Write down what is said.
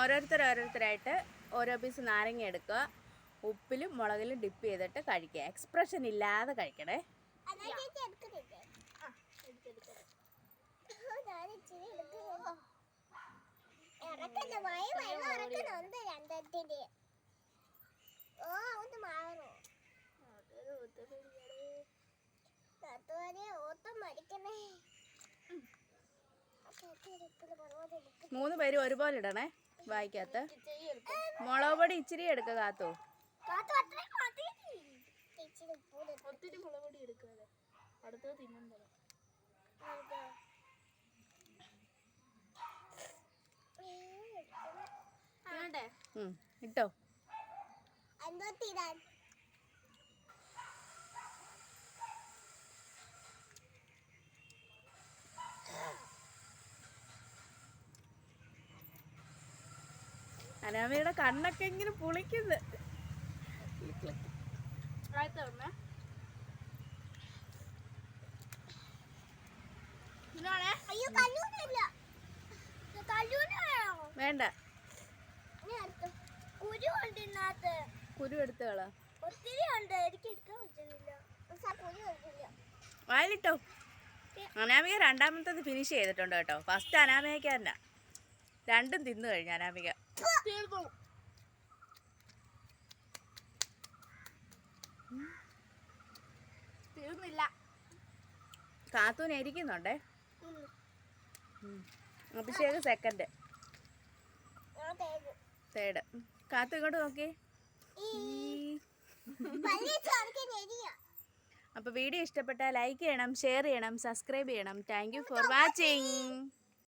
ഓരോരുത്തരായിട്ട് ഓരോ പീസ് നാരങ്ങ എടുക്കുക, ഉപ്പിലും മുളകിലും ഡിപ്പ് ചെയ്തിട്ട് കഴിക്കുക. എക്സ്പ്രഷൻ ഇല്ലാതെ കഴിക്കണേ. മൂന്ന് പേരും ഒരുപോലെ ഇടണേ വായിക്കകത്ത്. മുളക് പൊടി ഇച്ചിരി എടുക്കുക കാത്തു. ഒത്തിരി മുളക് പൊടി എടുക്കാതെ അടുത്തത് തിന്നണ്ടോ. ഇട്ടോ. അനാമയുടെ കണ്ണൊക്കെ ഇങ്ങനെ പുളിക്കുന്നു. വേണ്ട, കുരു എടുത്ത് കള. വായിലിട്ടോ. അനാമിക രണ്ടാമത്തത് ഫിനിഷ് ചെയ്തിട്ടുണ്ട് കേട്ടോ. ഫസ്റ്റ് അനാമിക തന്നെ രണ്ടും തിന്നു കഴിഞ്ഞു. അനാമിക തീർന്നില്ല. കാത്തൂന് ഇരിക്കുന്നുണ്ടേ. Abhishek second, third. കാത്തു ഇങ്ങോട്ട് നോക്കി. അപ്പോൾ വീഡിയോ ഇഷ്ടപ്പെട്ടാൽ ലൈക്ക് ചെയ്യണം, ഷെയർ ചെയ്യണം, സബ്സ്ക്രൈബ് ചെയ്യണം. Thank you for watching.